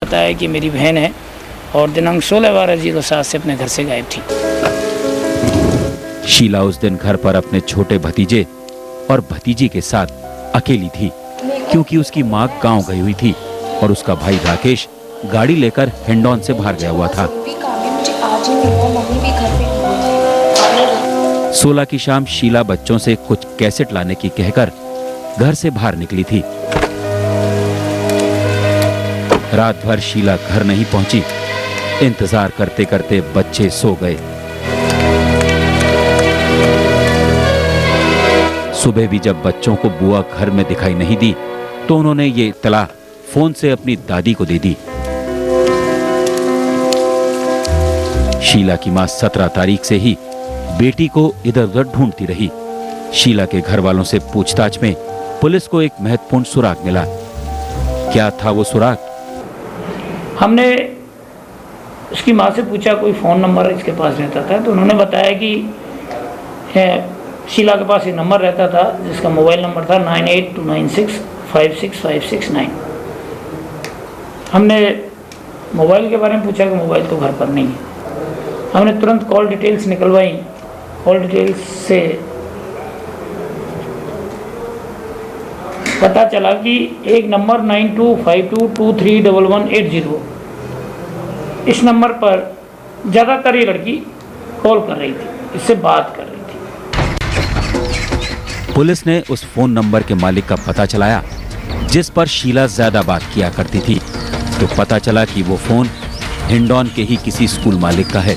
बताया कि मेरी बहन है और दिनांक 16/12/07 से अपने घर से गायब थी। शीला उस दिन घर पर अपने छोटे भतीजे और भतीजी के साथ अकेली थी, क्योंकि उसकी मां गांव गई हुई थी और उसका भाई राकेश गाड़ी लेकर हिंडौन से बाहर गया हुआ था। 16 की शाम शीला बच्चों से कुछ कैसेट लाने की कहकर घर से बाहर निकली थी। रात भर शीला घर नहीं पहुंची। इंतजार करते करते बच्चे सो गए। सुबह भी जब बच्चों को बुआ घर में दिखाई नहीं दी तो उन्होंने ये इत्तला फोन से अपनी दादी को दे दी। शीला की मां 17 तारीख से ही बेटी को इधर उधर ढूंढती रही। शीला के घर वालों से पूछताछ में पुलिस को एक महत्वपूर्ण सुराग मिला। क्या था वो सुराग? हमने उसकी माँ से पूछा कोई फ़ोन नंबर इसके पास रहता था, तो उन्होंने बताया कि शीला के पास एक नंबर रहता था जिसका मोबाइल नंबर था 9829656569। हमने मोबाइल के बारे में पूछा कि मोबाइल तो घर पर नहीं है। हमने तुरंत कॉल डिटेल्स निकलवाई। कॉल डिटेल्स से पता चला कि एक नंबर 9252231180, इस नंबर पर ज़्यादातर ये लड़की कॉल कर रही थी, इससे बात कर रही थी। पुलिस ने उस फोन नंबर के मालिक का पता चलाया जिस पर शीला ज्यादा बात किया करती थी, तो पता चला कि वो फोन हिंडौन के ही किसी स्कूल मालिक का है।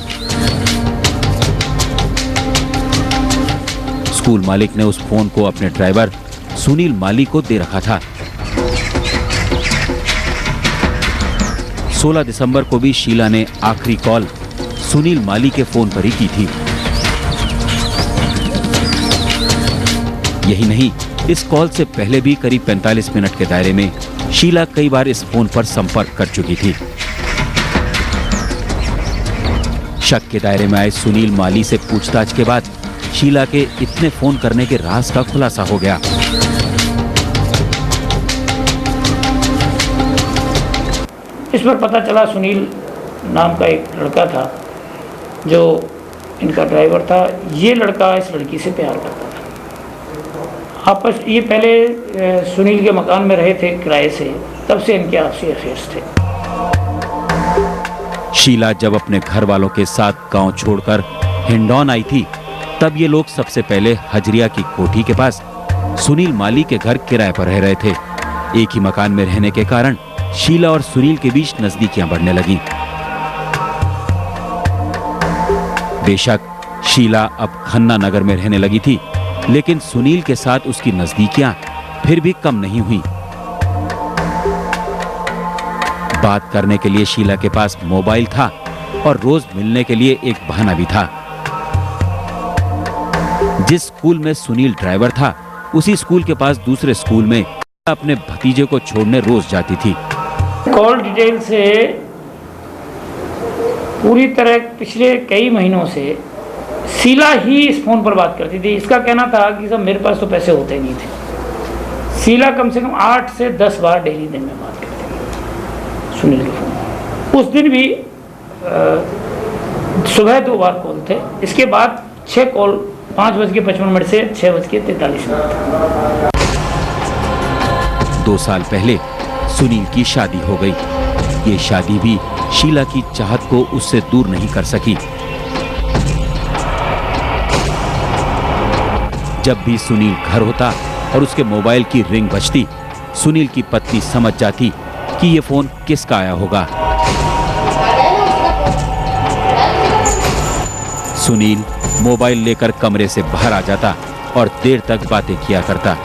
स्कूल मालिक ने उस फोन को अपने ड्राइवर सुनील माली को दे रखा था। 16 दिसंबर को भी शीला ने आखिरी कॉल सुनील माली के फोन पर ही की थी। यही नहीं, इस कॉल से पहले भी करीब 45 मिनट के दायरे में शीला कई बार इस फोन पर संपर्क कर चुकी थी। शक के दायरे में आए सुनील माली से पूछताछ के बाद शीला के इतने फोन करने के राज का खुलासा हो गया। इस पर पता चला सुनील नाम का एक लड़का था जो इनका ड्राइवर था। ये लड़का इस लड़की से प्यार करता था। आपस ये पहले सुनील के मकान में रहे थे किराए से, तब से इनके आपसी अफेयर्स थे। शीला जब अपने घर वालों के साथ गांव छोड़कर हिंडौन आई थी, तब ये लोग सबसे पहले हजरिया की कोठी के पास सुनील माली के घर किराए पर रह रहे थे। एक ही मकान में रहने के कारण शीला और सुनील के बीच नजदीकियां बढ़ने लगीं। बेशक शीला अब खन्ना नगर में रहने लगी थी, लेकिन सुनील के साथ उसकी नजदीकियां फिर भी कम नहीं हुई। बात करने के लिए शीला के पास मोबाइल था और रोज मिलने के लिए एक बहाना भी था। जिस स्कूल में सुनील ड्राइवर था, उसी स्कूल के पास दूसरे स्कूल में अपने भतीजे को छोड़ने रोज जाती थी। कॉल डिटेल से पूरी तरह पिछले कई महीनों से शीला ही इस फोन पर बात करती थी। इसका कहना था कि सब मेरे पास तो पैसे होते नहीं थे। शीला कम से कम 8 से 10 बार डेली दिन में बात करती थी सुनील के फोन। उस दिन भी सुबह 2 बार कॉल थे। इसके बाद 6 कॉल 5:55 से 6:43। 2 साल पहले सुनील की शादी हो गई। ये शादी भी शीला की चाहत को उससे दूर नहीं कर सकी। जब भी सुनील घर होता और उसके मोबाइल की रिंग बजती, सुनील की पत्नी समझ जाती कि ये फोन किसका आया होगा। सुनील मोबाइल लेकर कमरे से बाहर आ जाता और देर तक बातें किया करता।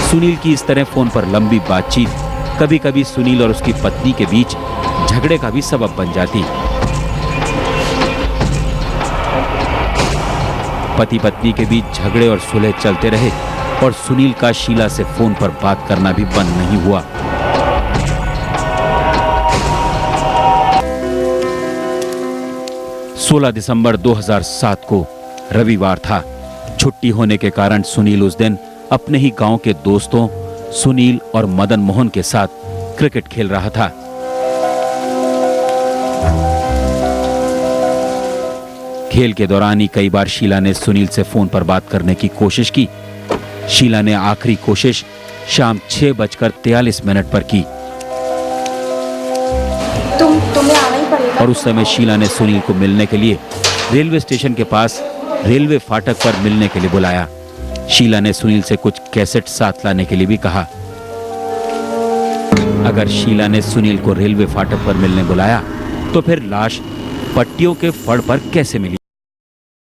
सुनील की इस तरह फोन पर लंबी बातचीत कभी कभी सुनील और उसकी पत्नी के बीच झगड़े का भी सबब बन जाती। पति पत्नी के बीच झगड़े और सुलह चलते रहे और सुनील का शीला से फोन पर बात करना भी बंद नहीं हुआ। सोलह दिसंबर 2007 को रविवार था। छुट्टी होने के कारण सुनील उस दिन अपने ही गांव के दोस्तों सुनील और मदन मोहन के साथ क्रिकेट खेल रहा था। खेल के दौरान ही कई बार शीला ने सुनील से फोन पर बात करने की कोशिश की। शीला ने आखिरी कोशिश शाम 6:43 पर की तुम्हें आना ही पड़ेगा। और उस समय शीला ने सुनील को मिलने के लिए रेलवे स्टेशन के पास रेलवे फाटक पर मिलने के लिए बुलाया। शीला ने सुनील से कुछ कैसेट साथ लाने के लिए भी कहा। अगर शीला ने सुनील को रेलवे फाटक पर मिलने बुलाया तो फिर लाश पट्टियों के फड़ पर कैसे मिली?